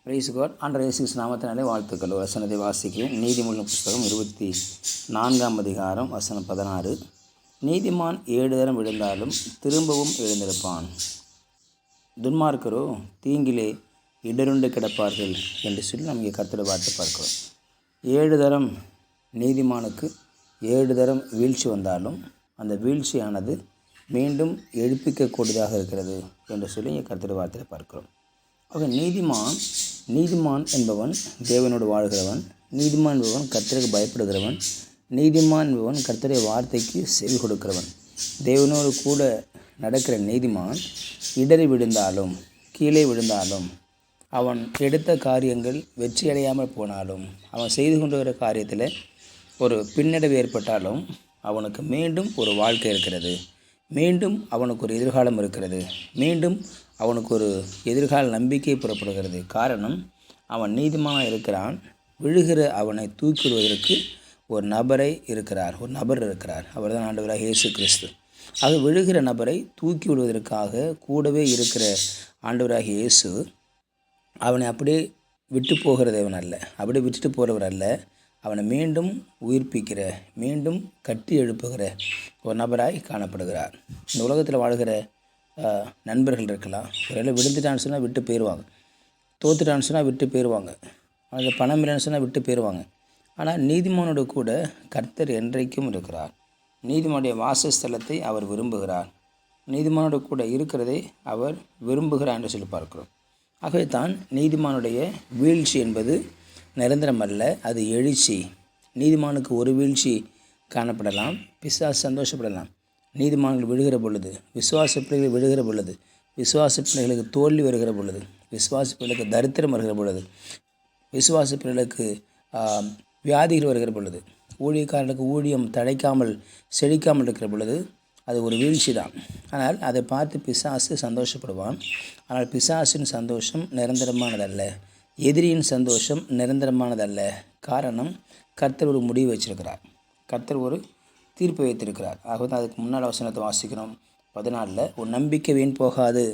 Price God. ஆண்டவர் இயேசு கிறிஸ்து நாமத்தினாலே வாழ்த்துக்கள். வசனத்தை வாசிக்கிறேன். நீதிமொழியின் புஸ்தகம் 24ஆம் அதிகாரம் வசனம் 16. நீதிமான் 7 தரம் விழுந்தாலும் திரும்பவும் எழுந்திருப்பான், துன்மார்க்கரோ தீங்கிலே இடருண்டு கிடப்பார்கள் என்று சொல்லி நம்ம இங்கே கர்த்தரை பார்த்து பார்க்கிறோம். 7 தரம் நீதிமானுக்கு 7 தரம் வீழ்ச்சி வந்தாலும் அந்த வீழ்ச்சியானது மீண்டும் எழுப்பிக்கக்கூடியதாக இருக்கிறது என்று சொல்லி இங்கே கர்த்தரை வார்த்தையை பார்க்கிறோம். ஆக நீதிமான் என்பவன் தேவனோடு வாழ்கிறவன், நீதிமான் என்பவன் கர்த்தருக்கு பயப்படுகிறவன், நீதிமான் என்பவன் கர்த்தருடைய வார்த்தைக்கு செவி கொடுக்கிறவன். தேவனோடு கூட நடக்கிற நீதிமான் இடறி விழுந்தாலும் கீழே விழுந்தாலும், அவன் எடுத்த காரியங்கள் வெற்றியடையாமல் போனாலும், அவன் செய்து கொண்டு வர காரியத்தில் ஒரு பின்னடைவு ஏற்பட்டாலும் அவனுக்கு மீண்டும் ஒரு வாழ்க்கை இருக்கிறது, மீண்டும் அவனுக்கு ஒரு எதிர்காலம் இருக்கிறது, மீண்டும் அவனுக்கு ஒரு எதிர்கால நம்பிக்கை புறப்படுகிறது. காரணம், அவன் நீதிமானாக இருக்கிறான். விழுகிற அவனை தூக்கி விடுவதற்கு ஒரு நபர் இருக்கிறார். அவர் தான் ஆண்டவராக இயேசு கிறிஸ்து. ஆக விழுகிற நபரை தூக்கி விடுவதற்காக கூடவே இருக்கிற ஆண்டவராக இயேசு அவனை அப்படியே விட்டு போகிற தேவன் அல்ல, அப்படியே விட்டுட்டு போகிறவர் அல்ல. அவனை மீண்டும் உயிர்ப்பிக்கிற, மீண்டும் கட்டி எழுப்புகிற ஒரு நபராய் காணப்படுகிறார். இந்த உலகத்தில் வாழ்கிற நண்பர்கள் இருக்கலாம். ஒருவேளை விழுந்துட்டான்னு சொன்னால் விட்டு போயிடுவாங்க, தோத்துட்டான்னு சொன்னால் விட்டு போயிடுவாங்க, அதில் பணம் இல்லைன்னு சொன்னால் விட்டு போயிடுவாங்க. ஆனால் நீதிமானோடு கூட கர்த்தர் என்றைக்கும் இருக்கிறார். நீதிமானுடைய வாசஸ்தலத்தை அவர் விரும்புகிறார். நீதிமானோடு கூட இருக்கிறதை அவர் விரும்புகிறார் என்று சொல்லி பார்க்கிறோம். ஆகவே தான் நீதிமானுடைய வீழ்ச்சி என்பது நிரந்தரம் அல்ல, அது எழுச்சி. நீதிமானுக்கு ஒரு வீழ்ச்சி காணப்படலாம், பிசாசு சந்தோஷப்படலாம். நீதிமான்கள் விழுகிற பொழுது, விசுவாச பிள்ளைகள் விழுகிற பொழுது, விசுவாச பிள்ளைகளுக்கு தோல்வி வருகிற பொழுது, விசுவாச பிள்ளைகளுக்கு தரித்திரம் வருகிற பொழுது, விசுவாச பிள்ளைகளுக்கு வியாதிகள் வருகிற பொழுது, ஊழியக்காரர்களுக்கு ஊழியம் தழைக்காமல் செழிக்காமல் இருக்கிற பொழுது அது ஒரு வீழ்ச்சி தான். ஆனால் அதை பார்த்து பிசாசு சந்தோஷப்படுவான். ஆனால் பிசாசின் சந்தோஷம் நிரந்தரமானதல்ல, எதிரியின் சந்தோஷம் நிரந்தரமானதல்ல. காரணம், கர்த்தர் ஒரு முடிவு வச்சிருக்கிறார், கர்த்தர் ஒரு தீர்ப்பு வைத்திருக்கிறார். ஆகவே அதுக்கு முன்னால் வசனத்தை வாசிக்கிறோம் 14. ஒரு நம்பிக்கை வீண் போகாது.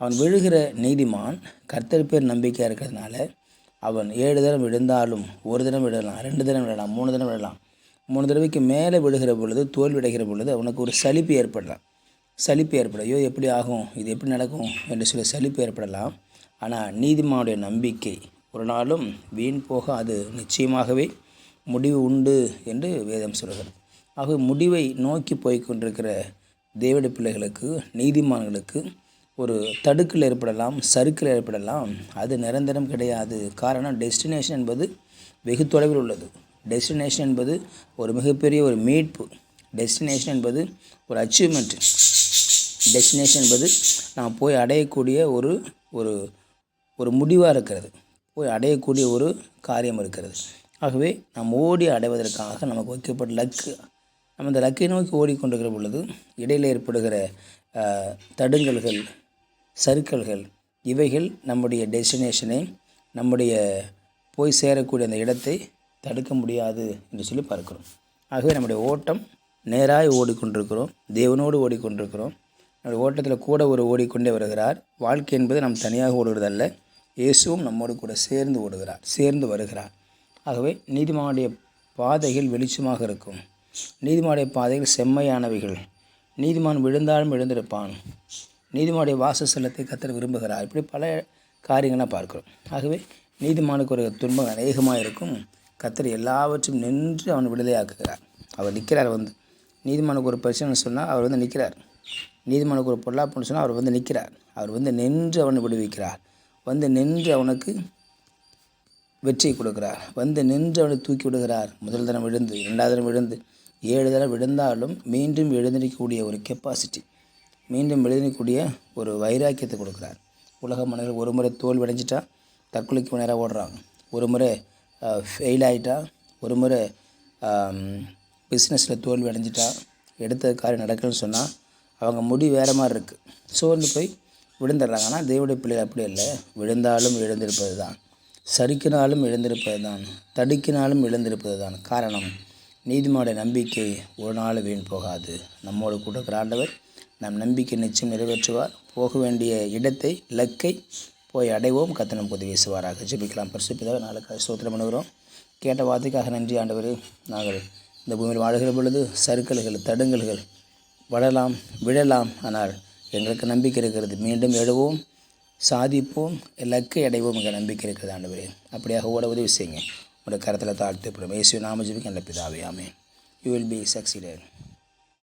அவன் விழுகிற நீதிமான் கர்த்தர் பேர் நம்பிக்கையாக இருக்கிறதுனால அவன் 7 தரம் விழுந்தாலும், ஒரு தரம் விடலாம், 2 தரம் விடலாம், 3 தரம் விடலாம், 3 தடவைக்கு மேலே விழுகிற பொழுது, தோல்வி அடைகிற பொழுது அவனுக்கு ஒரு சலிப்பு ஏற்படலாம். ஐயோ எப்படி ஆகும், இது எப்படி நடக்கும் என்று சொல்லி சலிப்பு ஏற்படலாம். ஆனால் நீதிமானுடைய நம்பிக்கை ஒரு நாளும் வீண் போகாது, நிச்சயமாகவே முடிவு உண்டு என்று வேதம் சொல்கிறது. ஆகவே முடிவை நோக்கி போய்கொண்டிருக்கிற தேவனுடைய பிள்ளைகளுக்கு, நீதிமான்களுக்கு ஒரு தடுக்கல் ஏற்படலாம், சறுக்கல் ஏற்படலாம். அது நிரந்தரம் கிடையாது. காரணம், டெஸ்டினேஷன் என்பது வெகு தொலைவில் உள்ளது. டெஸ்டினேஷன் என்பது ஒரு மிகப்பெரிய ஒரு மீட்பு. டெஸ்டினேஷன் என்பது ஒரு அச்சீவ்மெண்ட். டெஸ்டினேஷன் என்பது நாம் போய் அடையக்கூடிய ஒரு ஒரு ஒரு முடிவாக இருக்கிறது, போய் அடையக்கூடிய ஒரு காரியம் இருக்கிறது. ஆகவே நாம் ஓடி அடைவதற்காக நமக்கு வைக்கப்பட்ட லக்கு, நம்ம இந்த லக்கை நோக்கி ஓடிக்கொண்டிருக்கிற பொழுது இடையில் ஏற்படுகிற தடுங்கல்கள், சறுக்கல்கள், இவைகள் நம்முடைய டெஸ்டினேஷனை, நம்முடைய போய் சேரக்கூடிய அந்த இடத்தை தடுக்க முடியாது என்று சொல்லி பார்க்கிறோம். ஆகவே நம்முடைய ஓட்டம் நேராக ஓடிக்கொண்டிருக்கிறோம், தேவனோடு ஓடிக்கொண்டிருக்கிறோம். நம்முடைய ஓட்டத்தில் கூட ஒரு ஓடிக்கொண்டே வருகிறார். வாழ்க்கை என்பது நாம் தனியாக ஓடுவதல்ல, இயேசுவும் நம்மோடு கூட சேர்ந்து ஓடுகிறார், சேர்ந்து வருகிறார். ஆகவே நீதிமானுடைய பாதைகள் வெளிச்சமாக இருக்கும், நீதிமானுடைய பாதைகள் செம்மையானவைகள். நீதிமான் விழுந்தாலும் எழுந்திருப்பான், நீதிமானுடைய வாசஸ்தலத்தை கர்த்தர் விரும்புகிறார். இப்படி பல காரியங்களாக பார்க்கிறோம். ஆகவே நீதிமானுக்கு ஒரு துன்பம் அநேகமாக இருக்கும். கர்த்தர் எல்லாவற்றையும் நின்று அவன் விடுதலையாக்குகிறார். அவர் நிற்கிறார். நீதிமானுக்கு ஒரு பிரச்சனை சொன்னால் அவர் நிற்கிறார். நீதிமானுக்கு ஒரு பொல்லாப்புன்னு சொன்னால் அவர் நிற்கிறார். அவர் நின்று அவனை விடுவிக்கிறார். நின்று அவனுக்கு வெற்றியை கொடுக்கிறார். நின்று அவனை தூக்கி விடுகிறார். முதல் தரம் விழுந்து, 2வது தரம் விழுந்து, 7 தரம் விழுந்தாலும் மீண்டும் எழுந்திருக்கக்கூடிய ஒரு கெப்பாசிட்டி, மீண்டும் எழுந்திருக்கக்கூடிய ஒரு வைராக்கியத்தை கொடுக்குறார். உலக மனிதர்கள் ஒரு முறை தோல்வி அடைஞ்சிட்டா தற்கொலைக்கு நேராக ஓடுறாங்க, ஒரு முறை ஃபெயில் ஆகிட்டா, ஒரு முறை பிஸ்னஸில் தோல்வி அடைஞ்சிட்டா, எடுத்த காரியம் நடக்கணும்னு சொன்னால் அவங்க முடிவு வேறு மாதிரி இருக்குது, சோர்ந்து போய் விழுந்துடுறாங்க. ஆனால் தேவனுடைய பிள்ளைகள் அப்படி இல்லை, விழுந்தாலும் எழுந்திருப்பது தான், சறுக்கினாலும் எழுந்திருப்பது தான், தடுக்கினாலும் எழுந்திருப்பது தான். காரணம், நீதிமானுடைய நம்பிக்கை ஒரு நாள் வீண் போகாது. நம்மோடு கூட ஆண்டவர் நம் நம்பிக்கை நிச்சயம் நிறைவேற்றுவார். போக வேண்டிய இடத்தை, இலக்கை போய் அடைவோம். கர்த்தர் நமக்கு உதவி செய்வாராக. ஜெபிக்கலாம். பரிசுத்தமாக நாளுக்காக ஸ்தோத்திரம் பண்ணுகிறோம். கேட்ட வார்த்தைக்காக நன்றி ஆண்டவரே. நாங்கள் இந்த பூமியில் வாழ்கிற பொழுது சறுக்கல்கள், தடுங்கல்கள் வளரலாம், விழலாம். ஆனால் எங்களுக்கு நம்பிக்கை இருக்கிறது. மீண்டும் எழுவோம், சாதிப்போம், இலக்கை அடைவோம் எங்கள் நம்பிக்கை இருக்கிறது ஆண்டவரே. அப்படியாக ஓட உதவி செய்யுங்க. உங்களுடைய கரத்தில் தாழ்த்து இயேசுவின் நாமத்தில் ஜெபிக்கிறேன் நல்ல பிதாவே. ஆமென். You will be succeeded.